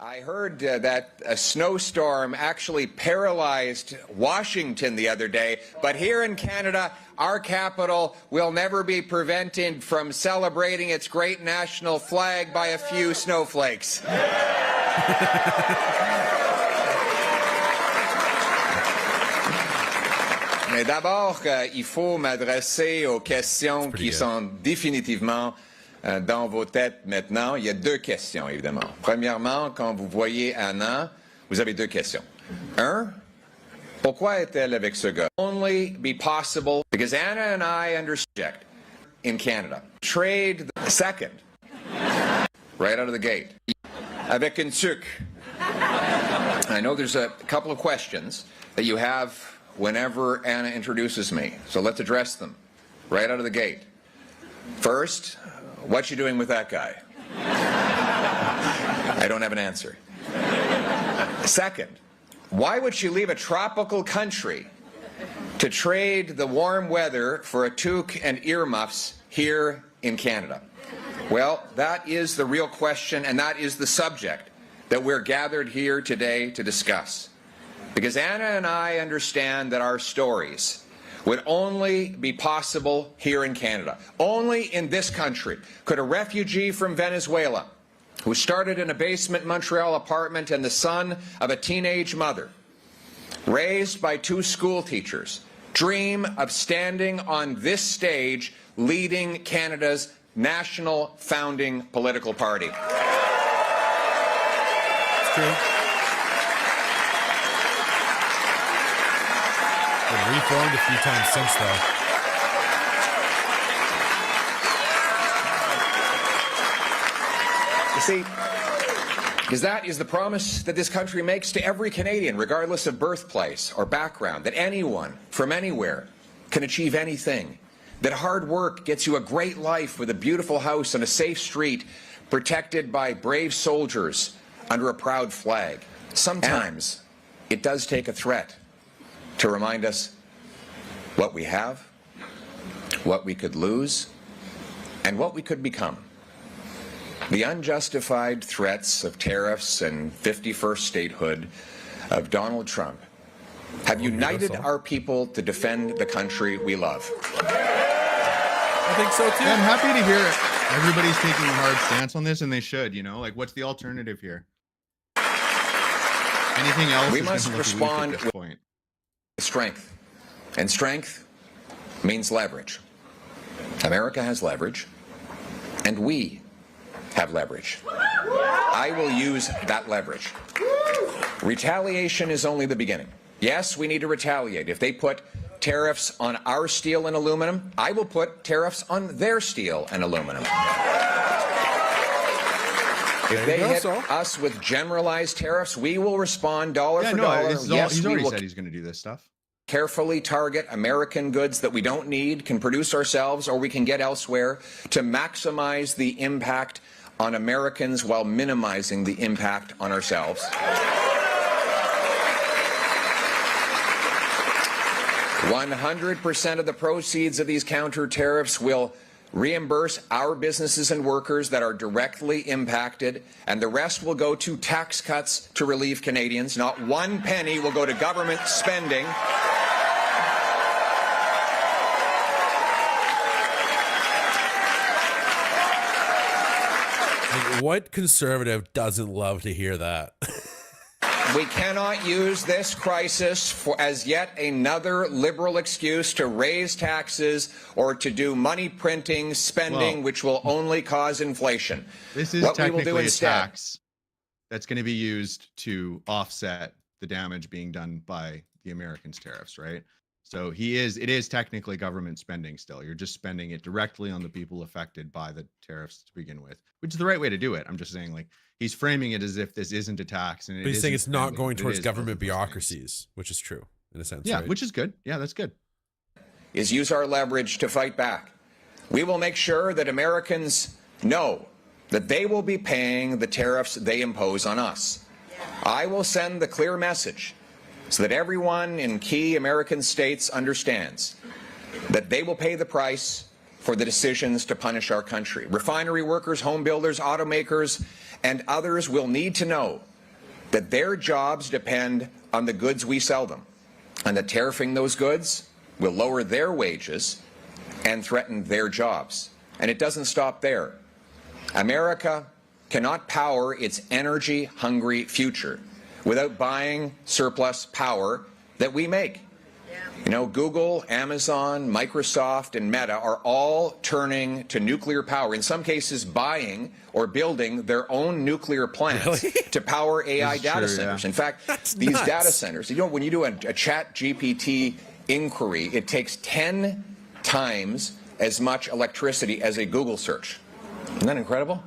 I heard that a snowstorm actually paralyzed Washington the other day, but here in Canada, our capital will never be prevented from celebrating its great national flag by a few snowflakes. Mais d'abord, il faut m'adresser aux questions qui sont définitivement dans vos têtes maintenant. Il y a deux questions, évidemment. Premièrement, quand vous voyez Anna, vous avez deux questions. Un, pourquoi est-elle avec ce gars? Only be possible because Anna and I understand in Canada. Trade the second, right out of the gate, avec une sucre. I know there's a couple of questions that you have whenever Anna introduces me, so let's address them right out of the gate. First, what you doing with that guy? I don't have an answer. Second, why would she leave a tropical country to trade the warm weather for a toque and earmuffs here in Canada? Well, that is the real question, and that is the subject that we're gathered here today to discuss. Because Anna and I understand that our stories would only be possible here in Canada. Only in this country could a refugee from Venezuela, who started in a basement Montreal apartment and the son of a teenage mother, raised by two school teachers, dream of standing on this stage leading Canada's national founding political party. It's true. Been reformed a few times since, though. You see, because that is the promise that this country makes to every Canadian, regardless of birthplace or background, that anyone from anywhere can achieve anything, that hard work gets you a great life with a beautiful house on a safe street, protected by brave soldiers under a proud flag. Sometimes it does take a threat to remind us what we have, what we could lose, and what we could become. The unjustified threats of tariffs and 51st statehood of Donald Trump have united our people to defend the country we love. I think so too. I'm happy to hear it. Everybody's taking a hard stance on this, and they should, you know, like, what's the alternative here? Anything else? We must respond at this point. With strength, and strength means leverage. America has leverage, and we have leverage. I will use that leverage. Retaliation is only the beginning. Yes, we need to retaliate. If they put tariffs on our steel and aluminum, I will put tariffs on their steel and aluminum. If they hit us with generalized tariffs, we will respond dollar for dollar. Yes, he's already said he's going to do this stuff. Carefully target American goods that we don't need, can produce ourselves, or we can get elsewhere to maximize the impact on Americans while minimizing the impact on ourselves. 100% of the proceeds of these counter tariffs will reimburse our businesses and workers that are directly impacted, and the rest will go to tax cuts to relieve Canadians. Not one penny will go to government spending. What conservative doesn't love to hear that? We cannot use this crisis as yet another liberal excuse to raise taxes or to do money printing, spending, which will only cause inflation. This is technically a tax that's going to be used to offset the damage being done by the Americans' tariffs, right? So it is technically government spending still. You're just spending it directly on the people affected by the tariffs to begin with, which is the right way to do it. I'm just saying, like, he's framing it as if this isn't a tax. And but he's saying it's not going towards government bureaucracies, which is true in a sense. Yeah, right? Which is good. Yeah, that's good. Is use our leverage to fight back. We will make sure that Americans know that they will be paying the tariffs they impose on us. I will send the clear message so that everyone in key American states understands that they will pay the price for the decisions to punish our country. Refinery workers, home builders, automakers, and others will need to know that their jobs depend on the goods we sell them, and that tariffing those goods will lower their wages and threaten their jobs. And it doesn't stop there. America cannot power its energy-hungry future without buying surplus power that we make. You know, Google, Amazon, Microsoft, and Meta are all turning to nuclear power, in some cases buying or building their own nuclear plants to power AI data centers. In fact, these data centers, you know, when you do a chat GPT inquiry, it takes 10 times as much electricity as a Google search. Isn't that incredible?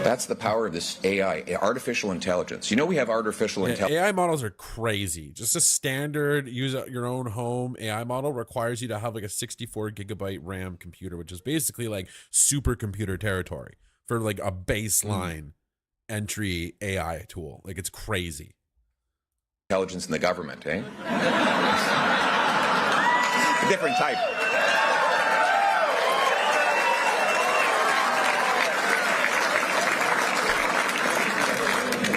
That's the power of this AI, artificial intelligence. You know, we have artificial intelligence. AI models are crazy. Just a standard use your own home AI model requires you to have like a 64 gigabyte RAM computer, which is basically like supercomputer territory for like a baseline entry AI tool. Like, it's crazy. Intelligence in the government, eh? A different type.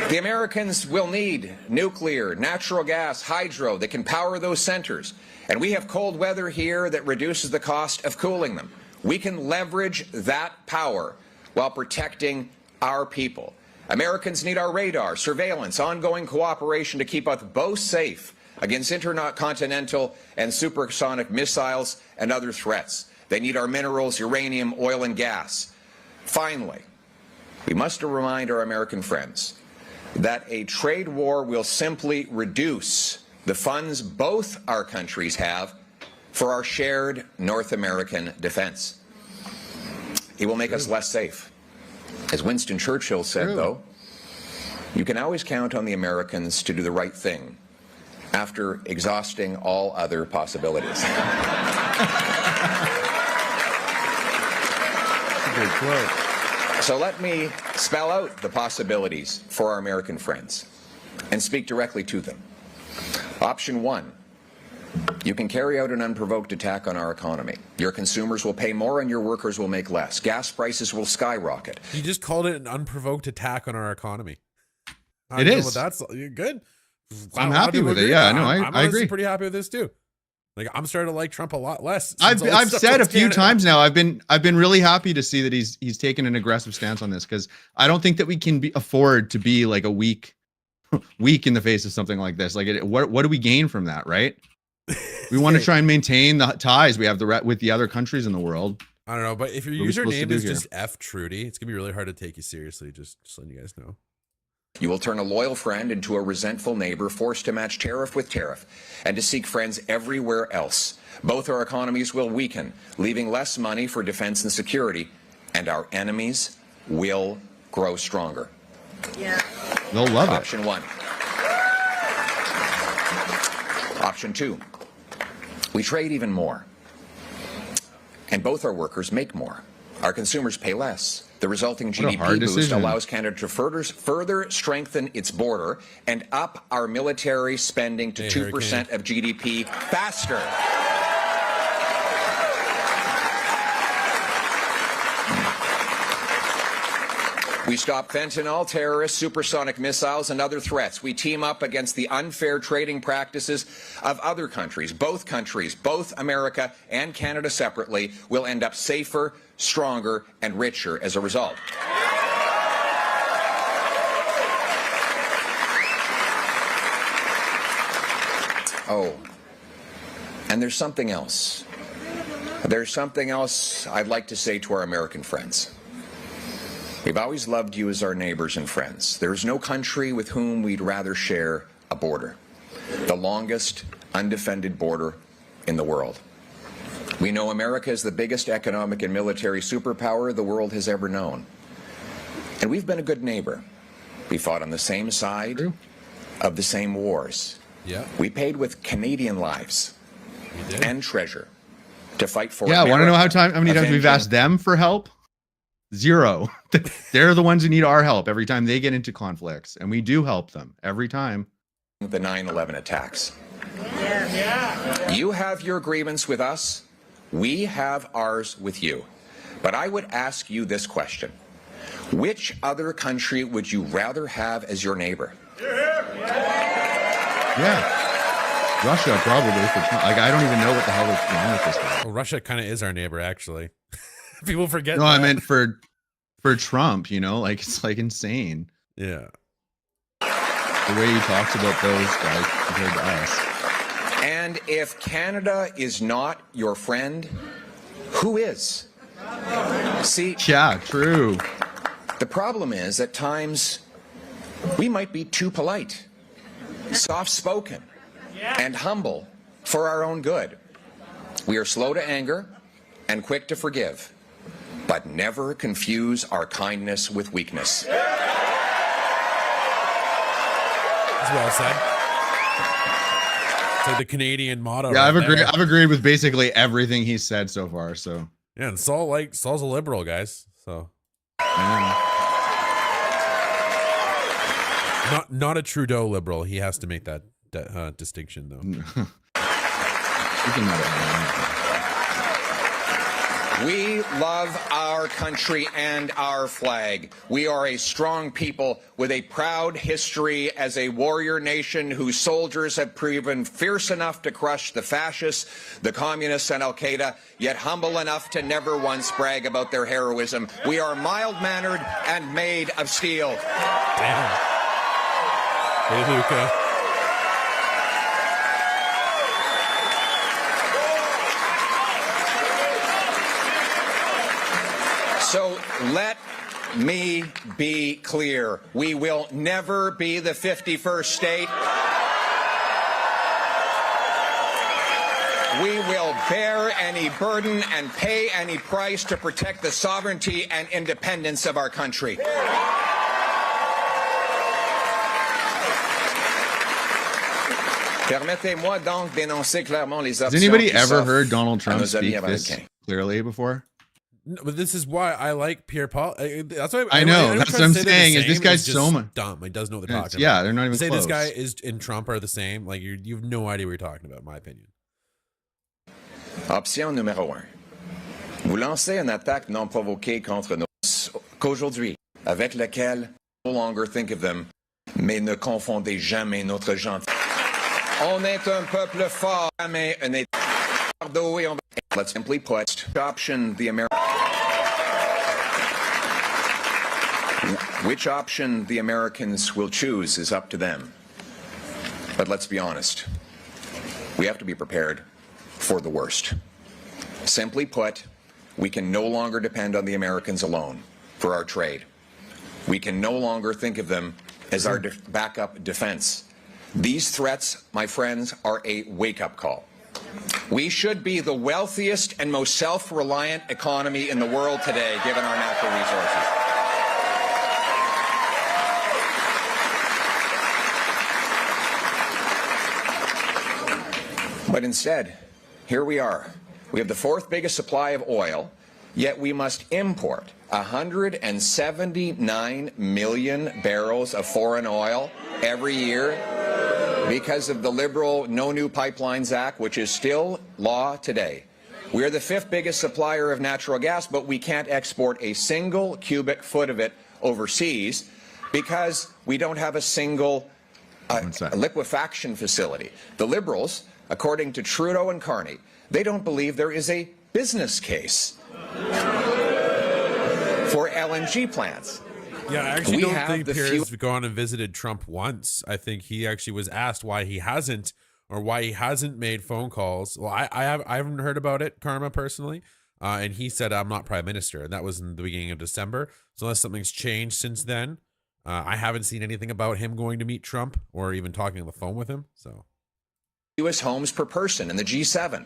The Americans will need nuclear, natural gas, hydro that can power those centers. And we have cold weather here that reduces the cost of cooling them. We can leverage that power while protecting our people. Americans need our radar, surveillance, ongoing cooperation to keep us both safe against intercontinental and supersonic missiles and other threats. They need our minerals, uranium, oil, and gas. Finally, we must remind our American friends that a trade war will simply reduce the funds both our countries have for our shared North American defense. It will make us less safe. As Winston Churchill said, though, you can always count on the Americans to do the right thing after exhausting all other possibilities. Good quote. So let me spell out the possibilities for our American friends and speak directly to them. Option one, you can carry out an unprovoked attack on our economy. Your consumers will pay more and your workers will make less. Gas prices will skyrocket. You just called it an unprovoked attack on our economy. It is. That's good. I'm happy with it. Yeah, no, I agree. Pretty happy with this too. Like, I'm starting to like Trump a lot less. I've said a few times now. I've been really happy to see that he's taken an aggressive stance on this, because I don't think that we can afford to be like a weak in the face of something like this. Like, what do we gain from that, right? We want to try and maintain the ties we have with the other countries in the world. I don't know, but if your username is just F Trudy, it's gonna be really hard to take you seriously. Just letting you guys know. You will turn a loyal friend into a resentful neighbor, forced to match tariff with tariff and to seek friends everywhere else. Both our economies will weaken, leaving less money for defense and security, and our enemies will grow stronger. Yeah. They'll love Option one. Option two, we trade even more, and both our workers make more. Our consumers pay less. The resulting GDP boost allows Canada to further strengthen its border and up our military spending to 2% of GDP faster. We stop fentanyl, terrorists, supersonic missiles, and other threats. We team up against the unfair trading practices of other countries. Both America and Canada separately, will end up safer, stronger, and richer as a result. Oh, and there's something else. There's something else I'd like to say to our American friends. We've always loved you as our neighbors and friends. There is no country with whom we'd rather share a border, the longest undefended border in the world. We know America is the biggest economic and military superpower the world has ever known. And we've been a good neighbor. We fought on the same side of the same wars. Yeah. We paid with Canadian lives and treasure to fight for America. Want to know how many times we've asked them for help? Zero. They're the ones who need our help every time they get into conflicts, and we do help them every time. The 9/11 attacks. Yeah. You have your grievance with us. We have ours with you. But I would ask you this question. Which other country would you rather have as your neighbor? Yeah. Russia, probably. Like, I don't even know what the hell is wrong with this guy. Well, Russia kind of is our neighbor, actually. People forget. No, that. I meant for Trump, you know, like, it's like insane. Yeah. The way he talks about those guys compared to us. And if Canada is not your friend, who is? See, Yeah, true. the problem is at times we might be too polite, soft-spoken, and humble for our own good. We are slow to anger and quick to forgive, but never confuse our kindness with weakness. That's well said. It's like the Canadian motto. Yeah, right I've agreed with basically everything he's said so far. So Yeah, and Saul's a liberal, guys. So yeah. not a Trudeau liberal. He has to make that distinction, though. We love our country and our flag. We are a strong people with a proud history as a warrior nation whose soldiers have proven fierce enough to crush the fascists, the communists, and Al-Qaeda, yet humble enough to never once brag about their heroism. We are mild-mannered and made of steel. Damn. Hey, Luca. So let me be clear. We will never be the 51st state. We will bear any burden and pay any price to protect the sovereignty and independence of our country. Permettez-moi donc d'énoncer clairement les options. Has anybody qui ever s'offrent heard Donald à Trump nos amis speak this américains. clearly before? No, but this is why I like Pierre Paul. That's why I know. anyone That's tries what I'm to say they're saying, the is this same guy's just so much dumb. He doesn't know what they're talking Yeah, about. they're not even Say close. this guy is and Trump are the same. Like you have no idea what you're talking about. In my opinion. Option numéro 1. Vous lancez une attaque non provoquée contre nos qu'aujourd'hui, avec laquelle no longer think of them, mais ne confondez jamais notre gentil. On est un peuple fort, mais un État fardeau et on va... Let's simply put, option the American... Which option the Americans will choose is up to them. But let's be honest. We have to be prepared for the worst. Simply put, we can no longer depend on the Americans alone for our trade. We can no longer think of them as our backup defense. These threats, my friends, are a wake-up call. We should be the wealthiest and most self-reliant economy in the world today, given our natural resources. But instead, here we are. We have the fourth biggest supply of oil, yet we must import 179 million barrels of foreign oil every year because of the liberal No New Pipelines Act, which is still law today. We are the fifth biggest supplier of natural gas, but we can't export a single cubic foot of it overseas because we don't have a single liquefaction facility. The Liberals, according to Trudeau and Carney, they don't believe there is a business case for LNG plants. Yeah, I actually don't think the Pierre's gone and visited Trump once. I think he actually was asked why he hasn't made phone calls. Well, I haven't heard about it, Karma, personally. And he said, I'm not prime minister. And that was in the beginning of December. So unless something's changed since then, I haven't seen anything about him going to meet Trump or even talking on the phone with him. So U.S. homes per person in the G7,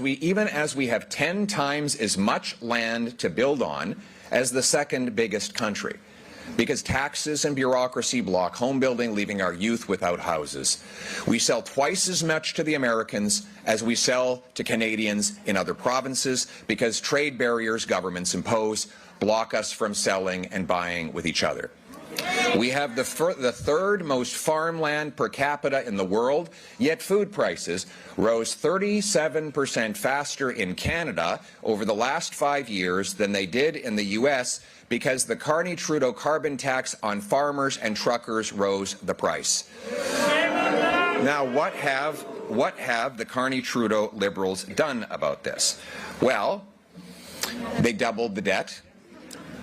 even as we have 10 times as much land to build on as the second biggest country, because taxes and bureaucracy block home building, leaving our youth without houses. We sell twice as much to the Americans as we sell to Canadians in other provinces because trade barriers governments impose block us from selling and buying with each other. We have the third most farmland per capita in the world, yet food prices rose 37% faster in Canada over the last 5 years than they did in the U.S. because the Carney-Trudeau carbon tax on farmers and truckers rose the price. Now, what have the Carney-Trudeau Liberals done about this? Well, they doubled the debt.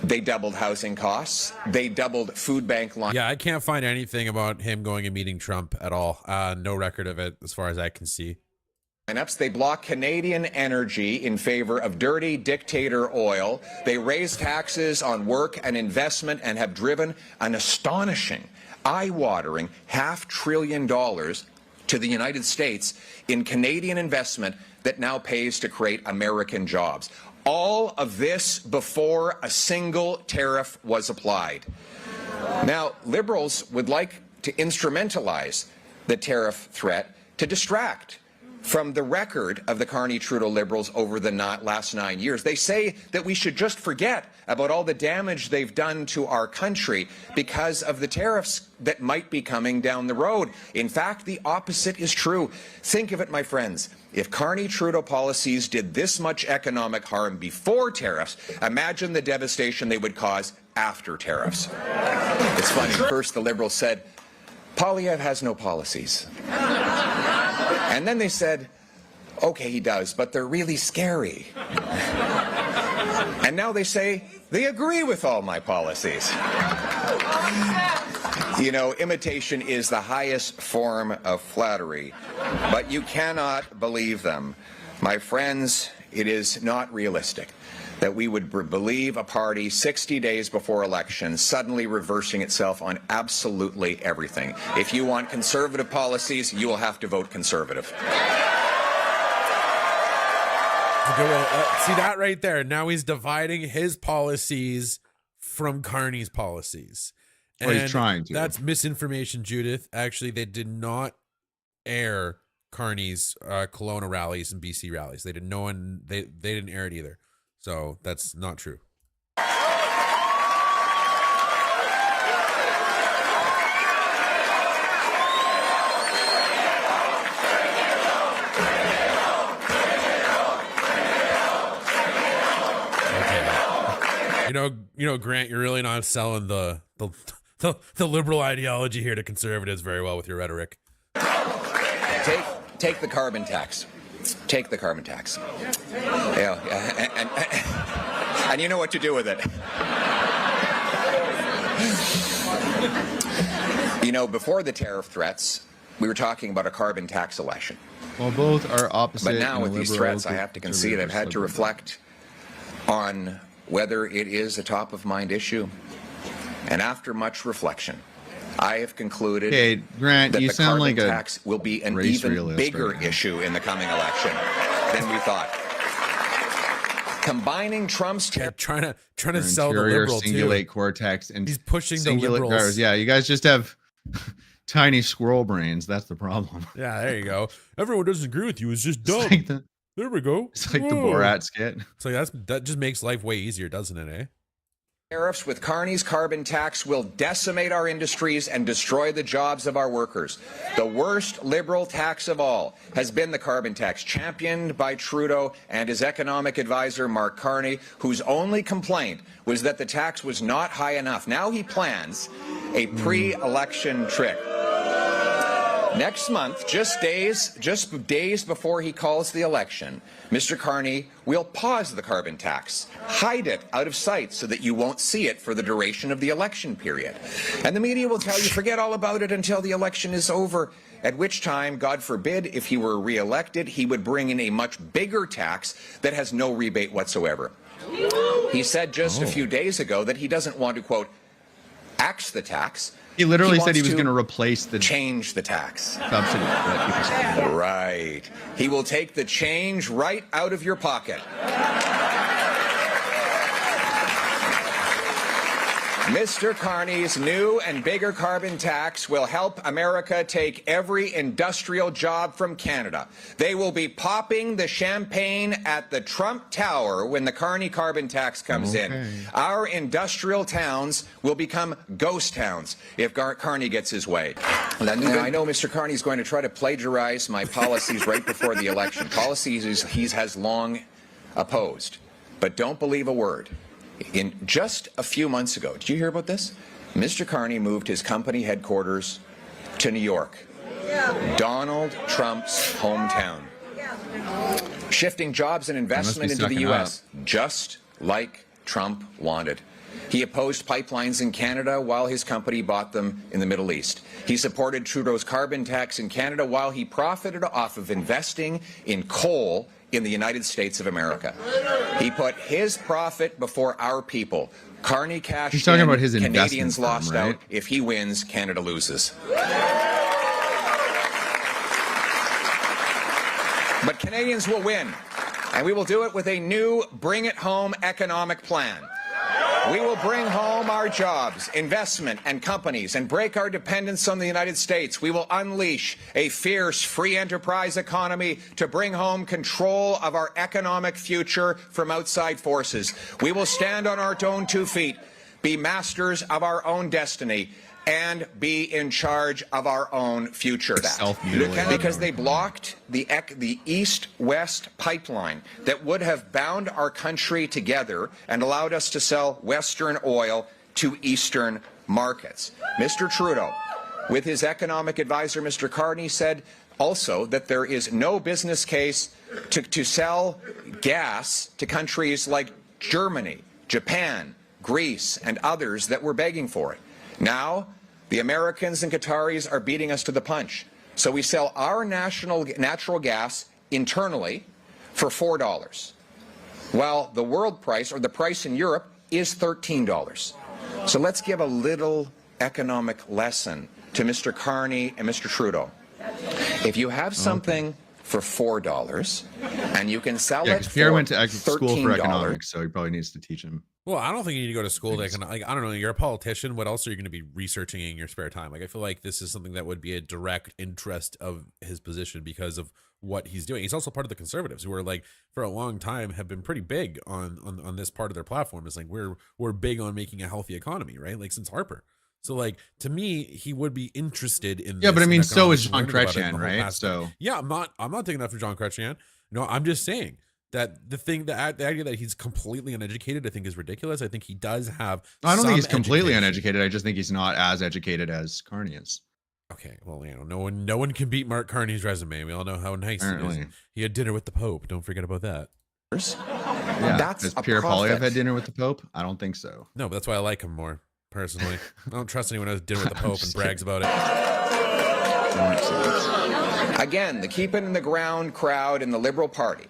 They doubled housing costs. They doubled food bank line. Yeah, I can't find anything about him going and meeting Trump at all. No record of it as far as I can see. They block Canadian energy in favor of dirty dictator oil. They raise taxes on work and investment and have driven an astonishing, eye-watering $500 billion to the United States in Canadian investment that now pays to create American jobs. All of this before a single tariff was applied. Now, Liberals would like to instrumentalize the tariff threat to distract from the record of the Carney-Trudeau Liberals over the last 9 years. They say that we should just forget about all the damage they've done to our country because of the tariffs that might be coming down the road. In fact, the opposite is true. Think of it, my friends. If Carney-Trudeau policies did this much economic harm before tariffs, imagine the devastation they would cause after tariffs. It's funny. First, the Liberals said, Poilievre has no policies. And then they said, okay, he does, but they're really scary. And now they say they agree with all my policies. You know, imitation is the highest form of flattery, but you cannot believe them. My friends, it is not realistic that we would believe a party 60 days before election suddenly reversing itself on absolutely everything. If you want conservative policies, you will have to vote conservative. See that right there? Now he's dividing his policies from Carney's policies. Well, he's trying to. That's misinformation, Judith. Actually, they did not air Carney's Kelowna rallies and BC rallies. They didn't. They didn't air it either. So that's not true. You know, Grant, you're really not selling the liberal ideology here to conservatives very well with your rhetoric. Take the carbon tax. Take the carbon tax. Yeah, and you know what to do with it. You know, before the tariff threats, we were talking about a carbon tax election. Well, both are opposite. But now with these threats, I have to concede I've had to reflect on whether it is a top-of-mind issue. And after much reflection, I have concluded Grant, that you the sound carbon like a tax will be an even bigger issue in the coming election than we thought. Combining Trump's trying to sell the liberal cingulate too. Cortex and he's pushing the liberals. Cars. Yeah, you guys just have tiny squirrel brains. That's the problem. Yeah, there you go. Everyone doesn't agree with you. It's just dumb. There we go. It's like the Borat skit. So that just makes life way easier, doesn't it, eh? Tariffs with Carney's carbon tax will decimate our industries and destroy the jobs of our workers. The worst liberal tax of all has been the carbon tax, championed by Trudeau and his economic advisor, Mark Carney, whose only complaint was that the tax was not high enough. Now he plans a pre-election trick. Next month, just days before he calls the election, Mr. Carney will pause the carbon tax, hide it out of sight so that you won't see it for the duration of the election period. And the media will tell you forget all about it until the election is over, at which time, God forbid, if he were re-elected, he would bring in a much bigger tax that has no rebate whatsoever. He said just a few days ago that he doesn't want to, quote, axe the tax. He literally said he was going to replace the change the tax subsidy. Right. He will take the change right out of your pocket. Mr. Carney's new and bigger carbon tax will help America take every industrial job from Canada. They will be popping the champagne at the Trump Tower when the Carney carbon tax comes in. Our industrial towns will become ghost towns if Carney gets his way. Now, I know Mr. Carney's going to try to plagiarize my policies right before the election, policies he has long opposed. But don't believe a word. In just a few months ago, did you hear about this? Mr. Carney moved his company headquarters to New York, Donald Trump's hometown, shifting jobs and investment into the U.S., just like Trump wanted. He opposed pipelines in Canada while his company bought them in the Middle East. He supported Trudeau's carbon tax in Canada while he profited off of investing in coal in the United States of America. He put his profit before our people. Carney cashed He's talking in, about his Canadians investment lost firm, right? out. If he wins, Canada loses. But Canadians will win, and we will do it with a new Bring It Home economic plan. We will bring home our jobs, investment, and companies and break our dependence on the United States. We will unleash a fierce free enterprise economy to bring home control of our economic future from outside forces. We will stand on our own 2 feet, be masters of our own destiny, and be in charge of our own future. Because they blocked the east-west pipeline that would have bound our country together and allowed us to sell Western oil to Eastern markets. Mr. Trudeau, with his economic advisor, Mr. Carney, said also that there is no business case to sell gas to countries like Germany, Japan, Greece, and others that were begging for it. Now, the Americans and Qataris are beating us to the punch. So we sell our natural gas internally for $4, while the world price, or the price in Europe, is $13. So let's give a little economic lesson to Mr. Carney and Mr. Trudeau. If you have something for $4 and you can sell it for Pierre went to school for $13, economics, so he probably needs to teach him. Well, I don't think you need to go to school. Like, I don't know. You're a politician. What else are you going to be researching in your spare time? Like, I feel like this is something that would be a direct interest of his position because of what he's doing. He's also part of the Conservatives, who are like, for a long time, have been pretty big on this part of their platform. It's like we're big on making a healthy economy, right? Like since Harper. So, like, to me, he would be interested in. Yeah, this, but I mean, so is John John Chrétien, right? So yeah, I'm not taking that for John Chrétien. No, I'm just saying that the idea that he's completely uneducated, I think, is ridiculous. I think he does have. I don't think he's completely uneducated. I just think he's not as educated as Carney is. Okay, well, you know, no one can beat Mark Carney's resume. We all know how nice it is. He had dinner with the Pope. Don't forget about that. Yeah, has Pierre Poilievre had dinner with the Pope? I don't think so. No, but that's why I like him more personally. I don't trust anyone who has dinner with the Pope and brags about it. Again, the keep it in the ground crowd in the Liberal Party.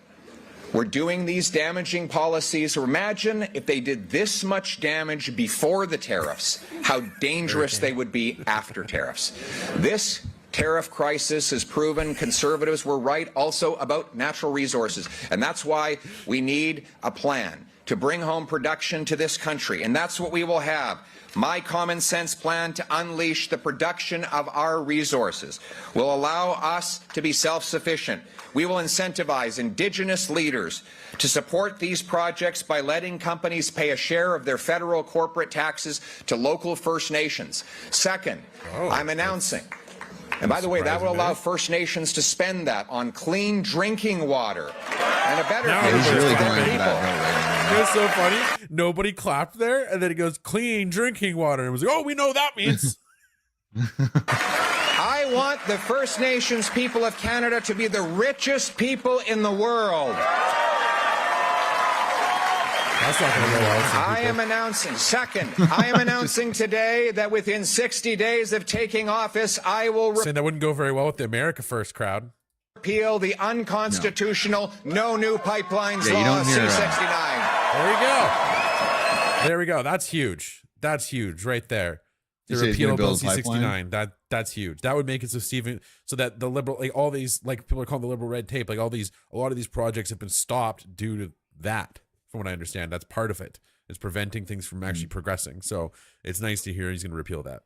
We're doing these damaging policies. Imagine if they did this much damage before the tariffs, how dangerous they would be after tariffs. This tariff crisis has proven Conservatives were right also about natural resources. And that's why we need a plan to bring home production to this country. And that's what we will have. My common sense plan to unleash the production of our resources will allow us to be self-sufficient. We will incentivize Indigenous leaders to support these projects by letting companies pay a share of their federal corporate taxes to local First Nations. Second, I'm announcing, and by the way, that will allow First Nations to spend that on clean drinking water and a better future really for going their into people. that It was so funny. Nobody clapped there, and then he goes, "Clean drinking water," and it was like, "Oh, we know what that means." I want the First Nations people of Canada to be the richest people in the world. That's not going to go well. I am announcing today that within 60 days of taking office, I will Saying that wouldn't go very well with the America First crowd. repeal the unconstitutional no new pipelines Yeah, you law don't hear C-69. There we go. There we go. That's huge. That's huge right there. The You say he's repeal gonna of Bill build a pipeline? C-69. That's huge. That would make it so that the liberal, like all these, like people are calling the liberal red tape, like a lot of these projects have been stopped due to that. From what I understand, that's part of it. It's preventing things from actually progressing. So it's nice to hear he's going to repeal that.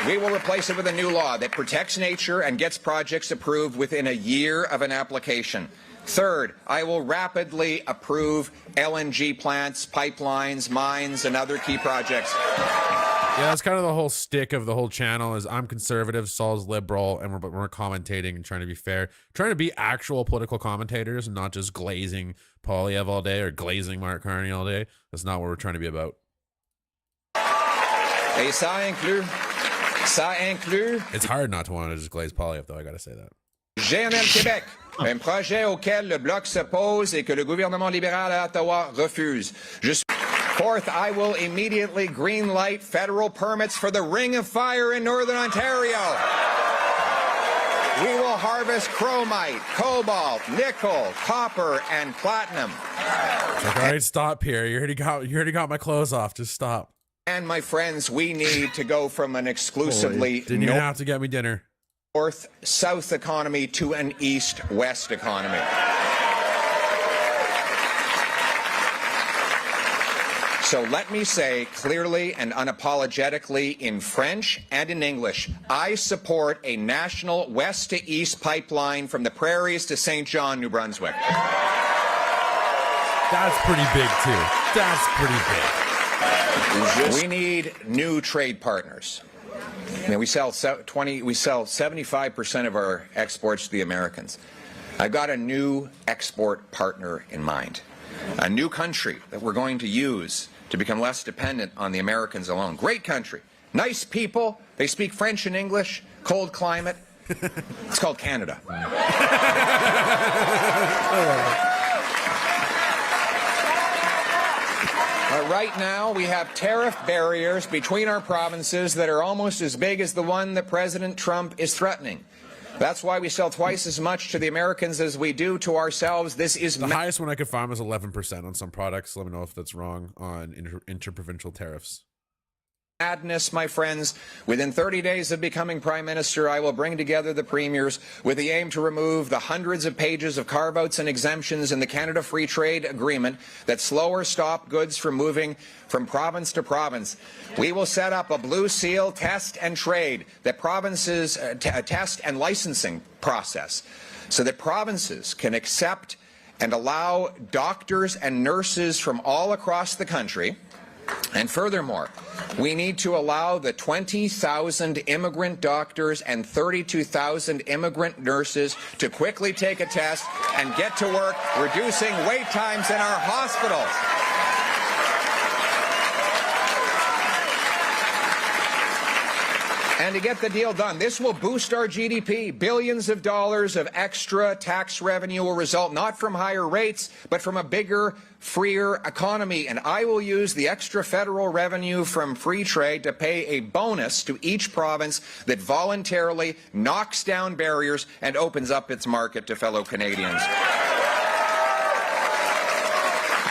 We will replace it with a new law that protects nature and gets projects approved within a year of an application. Third, I will rapidly approve LNG plants, pipelines, mines, and other key projects. Yeah, that's kind of the whole stick of the whole channel is I'm conservative, Saul's liberal, and we're commentating and trying to be fair. Trying to be actual political commentators and not just glazing Poilievre all day or glazing Mark Carney all day. That's not what we're trying to be about. Et ça inclut... It's hard not to want to just glaze Poilievre, though, I gotta say that. GNL Québec, un projet auquel le Bloc s'oppose et que le gouvernement libéral à Ottawa refuse. Fourth, I will immediately greenlight federal permits for the Ring of Fire in Northern Ontario. We will harvest chromite, cobalt, nickel, copper, and platinum. Like, all right, stop, Pierre. You already got my clothes off. Just stop. And my friends, we need to go from an exclusively Didn't even have to get me dinner. North-South economy to an East-West economy. So let me say clearly and unapologetically in French and in English, I support a national west to east pipeline from the prairies to St. John, New Brunswick. That's pretty big too. That's pretty big. We need new trade partners. I mean, we sell 75% of our exports to the Americans. I've got a new export partner in mind, a new country that we're going to use to become less dependent on the Americans alone. Great country, nice people, they speak French and English, cold climate. It's called Canada. Right now, we have tariff barriers between our provinces that are almost as big as the one that President Trump is threatening. That's why we sell twice as much to the Americans as we do to ourselves. This is the highest one I could find was 11% on some products. Let me know if that's wrong on interprovincial tariffs. Madness, my friends. Within 30 days of becoming Prime Minister, I will bring together the premiers with the aim to remove the hundreds of pages of carve-outs and exemptions in the Canada Free Trade Agreement that slow or stop goods from moving from province to province. We will set up a blue seal test and trade that provinces test and licensing process so that provinces can accept and allow doctors and nurses from all across the country. And furthermore, we need to allow the 20,000 immigrant doctors and 32,000 immigrant nurses to quickly take a test and get to work reducing wait times in our hospitals. And to get the deal done, this will boost our GDP. Billions of dollars of extra tax revenue will result not from higher rates, but from a bigger, freer economy. And I will use the extra federal revenue from free trade to pay a bonus to each province that voluntarily knocks down barriers and opens up its market to fellow Canadians.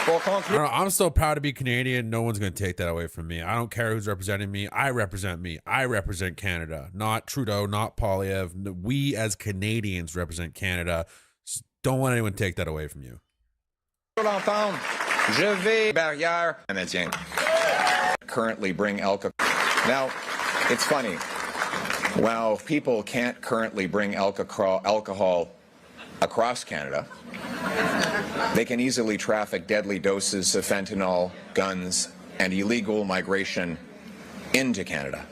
I'm so proud to be Canadian. No one's going to take that away from me. I don't care who's representing me. I represent Canada, not Trudeau, not Poilievre. We as Canadians represent Canada. Just don't let anyone take that away from you. Currently bring alcohol. Now, it's funny. While people can't currently bring alcohol across Canada, they can easily traffic deadly doses of fentanyl, guns, and illegal migration into Canada.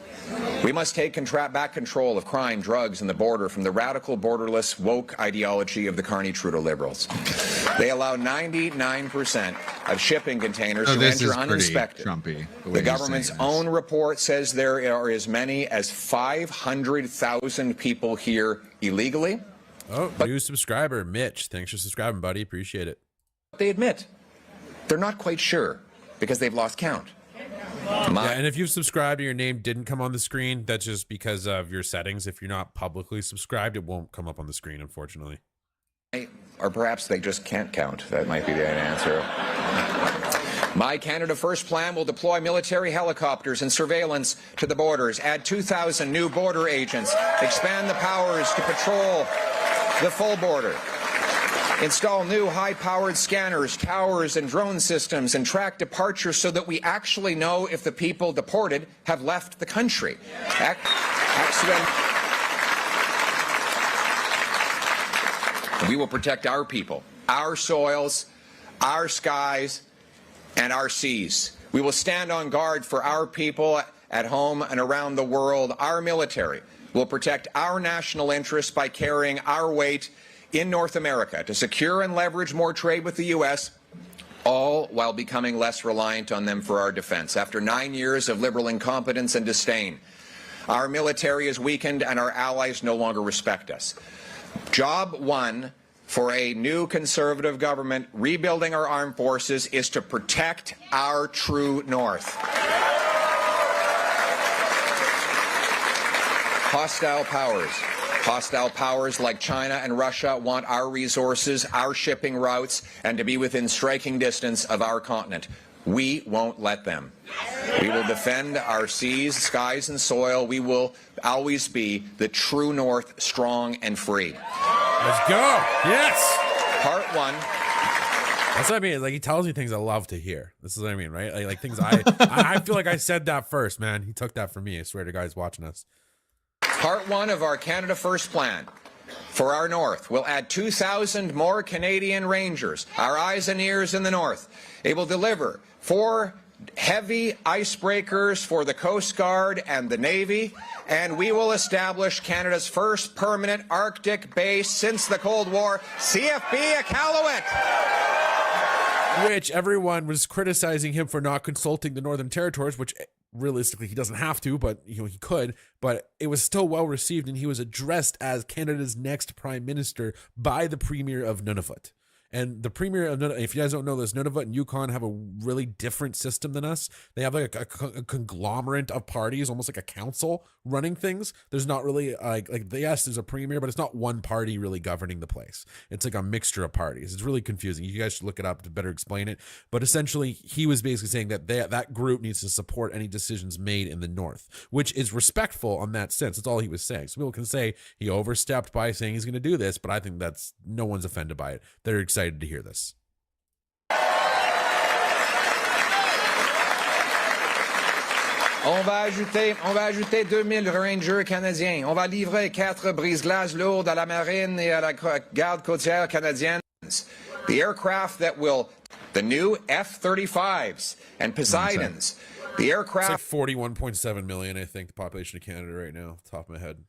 We must take back control of crime, drugs, and the border from the radical, borderless, woke ideology of the Carney-Trudeau Liberals. They allow 99% of shipping containers to enter uninspected. Trumpy, the government's own report says there are as many as 500,000 people here illegally. Oh, new subscriber, Mitch. Thanks for subscribing, buddy. Appreciate it. They admit they're not quite sure because they've lost count. Yeah, and if you've subscribed and your name didn't come on the screen, that's just because of your settings. If you're not publicly subscribed, it won't come up on the screen, unfortunately. Or perhaps they just can't count. That might be the answer. My Canada First plan will deploy military helicopters and surveillance to the borders, add 2,000 new border agents, expand the powers to patrol the full border, install new high-powered scanners, towers, and drone systems, and track departures so that we actually know if the people deported have left the country. We will protect our people, our soils, our skies, and our seas. We will stand on guard for our people at home and around the world. Our military will protect our national interests by carrying our weight in North America to secure and leverage more trade with the U.S., all while becoming less reliant on them for our defense. After 9 years of liberal incompetence and disdain, our military is weakened and our allies no longer respect us. Job one for a new Conservative government rebuilding our armed forces is to protect our true north. Hostile powers like China and Russia want our resources, our shipping routes, and to be within striking distance of our continent. We won't let them. We will defend our seas, skies, and soil. We will always be the true north, strong and free. Let's go. Yes. Part one. That's what I mean. Like, he tells me things I love to hear. This is what I mean, right? Like things I feel like I said that first, man. He took that from me. I swear to guys watching us. Part one of our Canada First plan for our north will add 2,000 more Canadian Rangers, our eyes and ears in the north. It will deliver 4 heavy icebreakers for the Coast Guard and the Navy, and we will establish Canada's first permanent Arctic base since the Cold War, CFB Iqaluit. Which everyone was criticizing him for not consulting the Northern Territories, which realistically he doesn't have to, but he could. But it was still well received, and he was addressed as Canada's next prime minister by the Premier of Nunavut. And the Premier of Nunavut, if you guys don't know this, Nunavut and Yukon have a really different system than us. They have like a conglomerate of parties, almost like a council running things. There's not really yes, there's a premier, but it's not one party really governing the place. It's like a mixture of parties. It's really confusing. You guys should look it up to better explain it. But essentially, he was basically saying that that group needs to support any decisions made in the North, which is respectful on that sense. That's all he was saying. So people can say he overstepped by saying he's going to do this, but I think that's no one's offended by it. They're excited to hear this. On va ajouter 2000 Rangers canadiens. On va livrer 4 brise-glaces lourdes à la marine et à la garde côtière canadienne. The aircraft that will, the new F-35s and Poseidons. The aircraft. It's like 41.7 million, I think, the population of Canada right now, top of my head.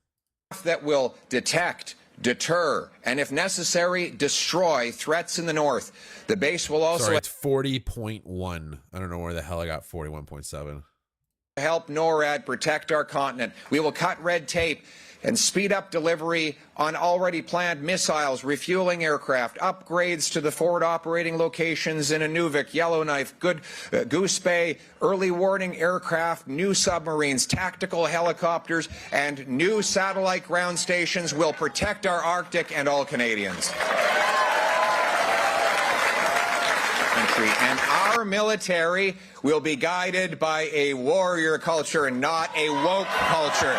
That will detect, deter, and if necessary, destroy threats in the north. The base will also... Sorry, it's 40.1. I don't know where the hell I got 41.7. Help NORAD protect our continent. We will cut red tape and speed up delivery on already planned missiles, refueling aircraft, upgrades to the forward operating locations in Inuvik, Yellowknife, Goose Bay, early warning aircraft, new submarines, tactical helicopters, and new satellite ground stations will protect our Arctic and all Canadians. And our military will be guided by a warrior culture and not a woke culture.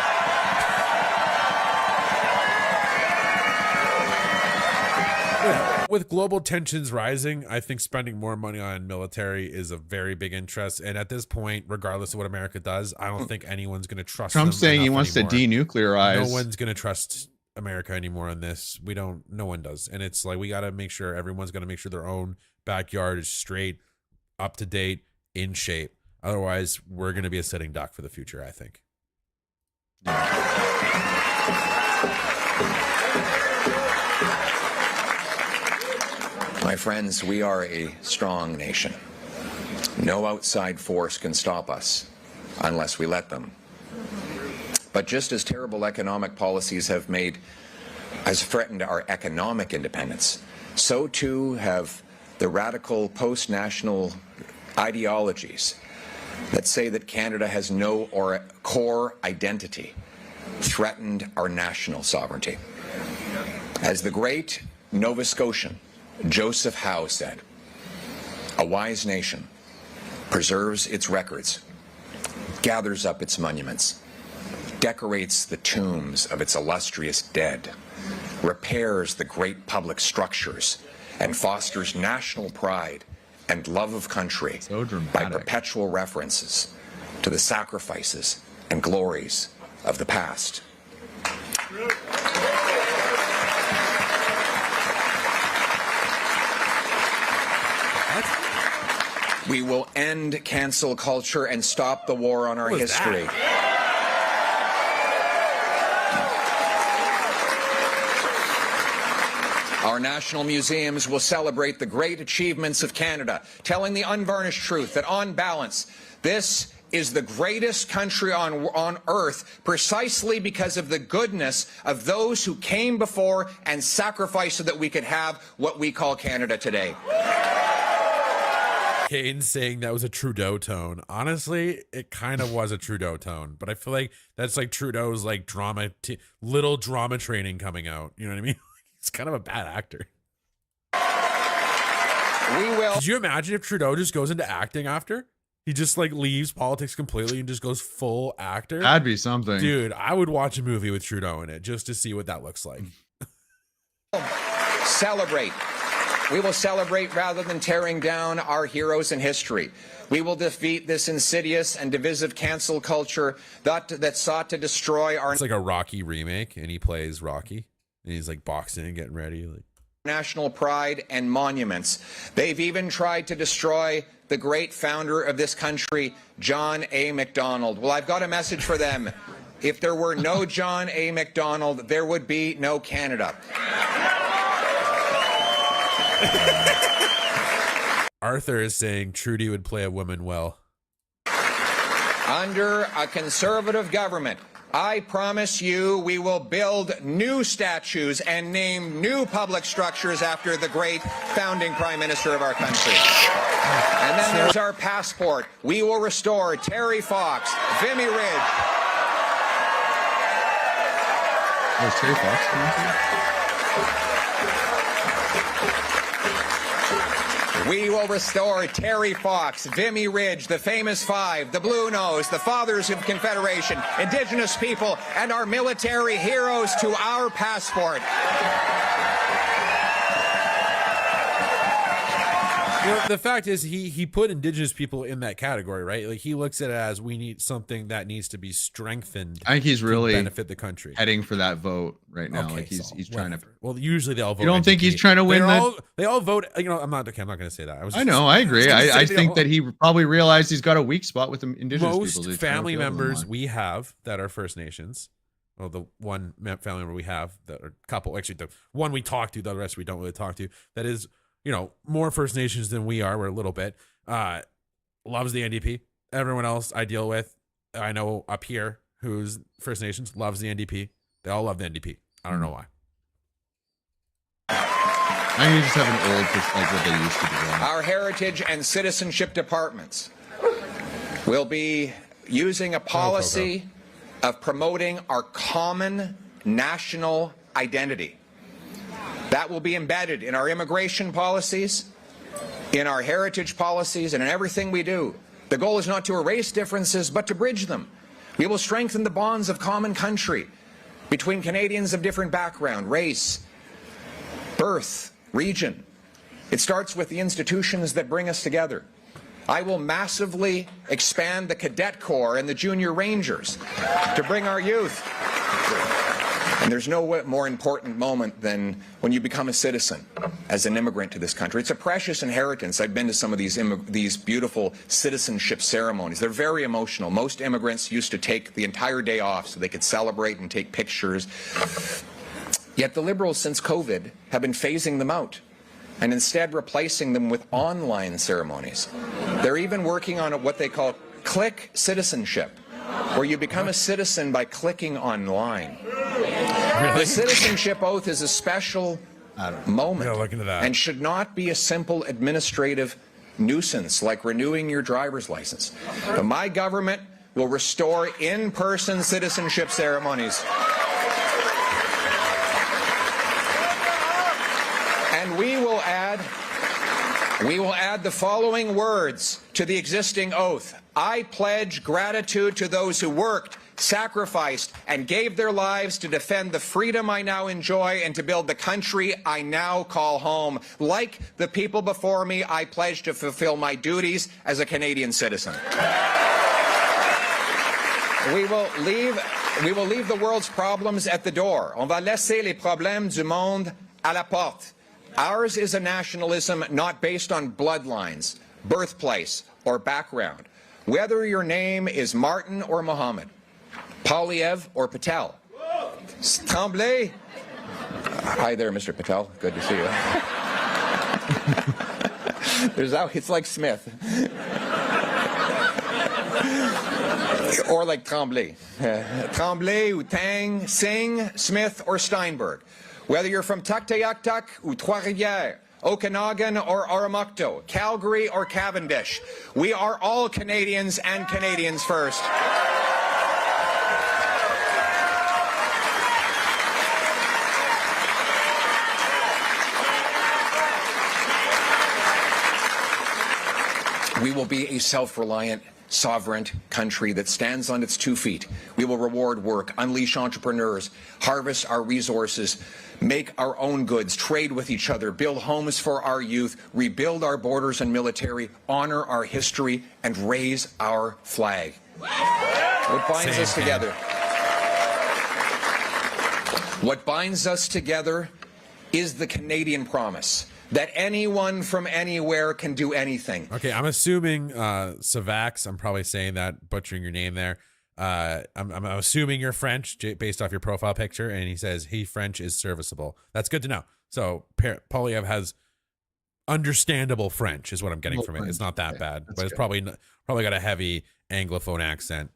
With global tensions rising, I think spending more money on military is a very big interest. And at this point, regardless of what America does, I don't think anyone's going to trust Trump's saying he wants anymore. to denuclearize. No one's going to trust America anymore on this. No one does. And it's like, we got to make sure everyone's going to make sure their own backyard is straight, up to date, in shape. Otherwise, we're going to be a sitting duck for the future, I think. My friends, we are a strong nation. No outside force can stop us unless we let them. But just as terrible economic policies have threatened our economic independence, so too have the radical post-national ideologies that say that Canada has no core identity threatened our national sovereignty. As the great Nova Scotian Joseph Howe said, "A wise nation preserves its records, gathers up its monuments, decorates the tombs of its illustrious dead, repairs the great public structures, and fosters national pride and love of country by perpetual references to the sacrifices and glories of the past. We will end cancel culture and stop the war on our history. Our national museums will celebrate the great achievements of Canada, telling the unvarnished truth that on balance, this is the greatest country on earth precisely because of the goodness of those who came before and sacrificed so that we could have what we call Canada today. Kane saying that was a Trudeau tone. Honestly, it kind of was a Trudeau tone, but I feel like that's like Trudeau's like little drama training coming out. You know what I mean? He's kind of a bad actor. We will. Could you imagine if Trudeau just goes into acting after? He just like leaves politics completely and just goes full actor. That'd be something. Dude, I would watch a movie with Trudeau in it just to see what that looks like. Celebrate. We will celebrate rather than tearing down our heroes in history. We will defeat this insidious and divisive cancel culture that sought to destroy our... It's like a Rocky remake, and he plays Rocky, and he's like boxing and getting ready. Like national pride and monuments. They've even tried to destroy the great founder of this country, John A. Macdonald. Well, I've got a message for them. If there were no John A. Macdonald, there would be no Canada. Arthur is saying Trudy would play a woman well. Under a conservative government, I promise you we will build new statues and name new public structures after the great founding prime minister of our country. And then there's our passport. We will restore Terry Fox, Vimy Ridge. Oh, is Terry Fox coming through? We will restore Terry Fox, Vimy Ridge, the famous five, the Blue Nose, the Fathers of Confederation, Indigenous people, and our military heroes to our passport. You know, the fact is he put Indigenous people in that category, right? Like he looks at it as we need something that needs to be strengthened. I think he's really to benefit the country. Heading for that vote right now. Okay, like he's trying to. Well, usually they all vote. You don't think he's trying to win that? They all vote. You know, I'm not going to say that. I know. I agree. I think that he probably realized he's got a weak spot with the Indigenous people. Most family members we have that are First Nations. Well, the one family member we have that are couple. Actually, the one we talk to, the rest we don't really talk to. That is, you know, more First Nations than we are. We're a little bit. Loves the NDP. Everyone else I deal with, I know up here who's First Nations, loves the NDP. They all love the NDP. I don't know why. I think you just have an old, like what they used to do. Our heritage and citizenship departments will be using a policy of promoting our common national identity. That will be embedded in our immigration policies, in our heritage policies, and in everything we do. The goal is not to erase differences, but to bridge them. We will strengthen the bonds of common country between Canadians of different background, race, birth, region. It starts with the institutions that bring us together. I will massively expand the Cadet Corps and the Junior Rangers to bring our youth. And there's no more important moment than when you become a citizen as an immigrant to this country. It's a precious inheritance. I've been to some of these beautiful citizenship ceremonies. They're very emotional. Most immigrants used to take the entire day off so they could celebrate and take pictures. Yet the Liberals, since COVID, have been phasing them out and instead replacing them with online ceremonies. They're even working on what they call click citizenship, where you become a citizen by clicking online. Really? The citizenship oath is a special moment look into that. and should not be a simple administrative nuisance like renewing your driver's license. But my government will restore in-person citizenship ceremonies. And we will add We will add the following words to the existing oath. I pledge gratitude to those who worked, sacrificed, and gave their lives to defend the freedom I now enjoy and to build the country I now call home. Like the people before me, I pledge to fulfill my duties as a Canadian citizen. We will leave the world's problems at the door. On va laisser les problèmes du monde à la porte. Ours is a nationalism not based on bloodlines, birthplace, or background. Whether your name is Martin or Mohammed, Poilievre or Patel. Tremblay. Hi there, Mr. Patel. Good to see you. It's like Smith. Or like Tremblay. Tremblay, Tang, Singh, Smith, or Steinberg. Whether you're from Tuktoyaktuk or Trois-Rivières, Okanagan or Armagh, Calgary or Cavendish, we are all Canadians and Canadians first. We will be a self-reliant, sovereign country that stands on its 2 feet. We will reward work, unleash entrepreneurs, harvest our resources, make our own goods, trade with each other, build homes for our youth, rebuild our borders and military, honor our history, and raise our flag. What binds us together? What binds us together is the Canadian promise that anyone from anywhere can do anything. Okay, I'm assuming Savax, I'm probably saying that, butchering your name there. I'm assuming you're French based off your profile picture, and he says he French is serviceable. That's good to know. So Poilievre has understandable French is what I'm getting from it. It's not that bad, but it's probably got a heavy Anglophone accent.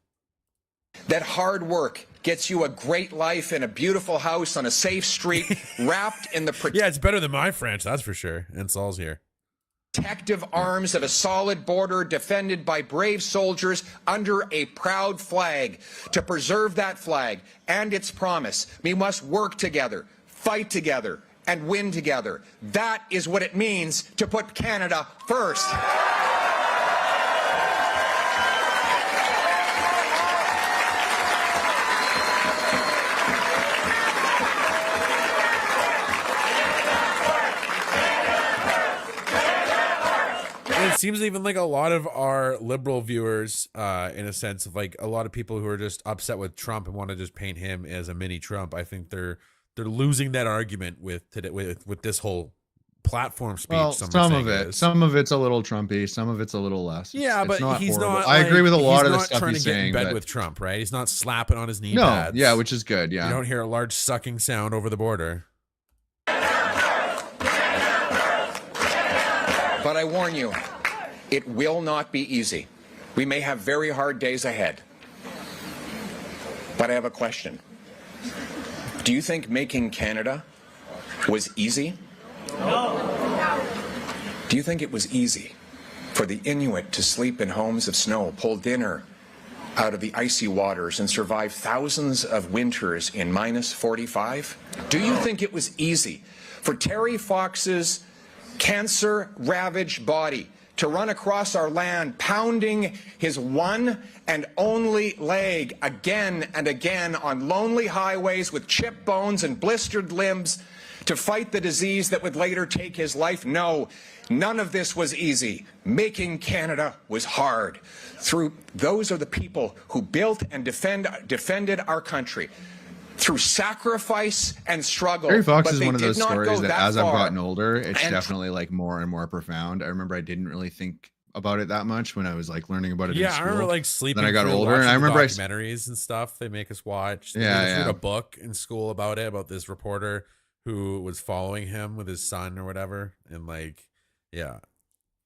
That hard work gets you a great life in a beautiful house on a safe street, wrapped in the yeah, it's better than my French, that's for sure. And Saul's here. Protective arms of a solid border defended by brave soldiers under a proud flag. To preserve that flag and its promise, we must work together, fight together, and win together. That is what it means to put Canada first. It seems even like a lot of our liberal viewers, in a sense of like a lot of people who are just upset with Trump and want to just paint him as a mini Trump. I think they're losing that argument with this whole platform speech. Well, some of it's a little Trumpy, some of it's a little less. Yeah, but he's horrible. not. I agree with a lot of the stuff trying he's to get in saying. bed with Trump, right? He's not slapping on his knee pads. Yeah, which is good. Yeah, you don't hear a large sucking sound over the border. But I warn you, it will not be easy. We may have very hard days ahead. But I have a question. Do you think making Canada was easy? No. Do you think it was easy for the Inuit to sleep in homes of snow, pull dinner out of the icy waters, and survive thousands of winters in minus 45? Do you think it was easy for Terry Fox's cancer-ravaged body to run across our land, pounding his one and only leg again and again on lonely highways with chipped bones and blistered limbs to fight the disease that would later take his life? No, none of this was easy. Making Canada was hard. Those are the people who built and defended our country through sacrifice and struggle. Terry Fox is one of those stories that as I've gotten older, it's definitely like more and more profound. I remember I didn't really think about it that much when I was like learning about it in school. I remember like sleeping. Then I got older, and I remember documentaries and stuff they make us watch. They read a book in school about this reporter who was following him with his son or whatever, and like, yeah,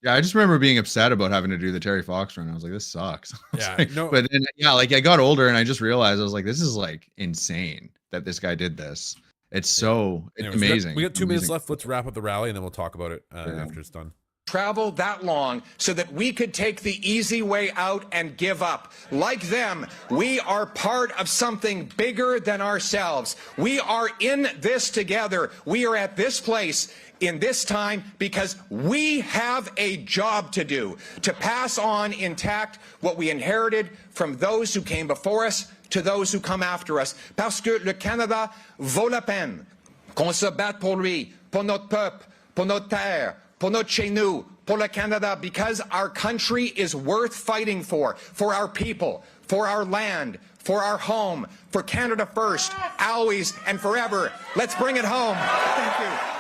I just remember being upset about having to do the Terry Fox run. I was like, this sucks. Yeah, like, no, but then like I got older and I just realized I was like, this is like insane that this guy did this. It's so it's amazing. We got 2 minutes left. Let's wrap up the rally and then we'll talk about it after it's done. travel that long so that we could take the easy way out and give up. Like them, we are part of something bigger than ourselves. We are in this together. We are at this place in this time because we have a job to do, to pass on intact what we inherited from those who came before us to those who come after us. Parce que le Canada vaut la peine qu'on se batte pour lui, pour notre peuple, pour notre terre, pour notre chez nous, pour le Canada, because our country is worth fighting for our people, for our land, for our home, for Canada first, always and forever. Let's bring it home. Thank you.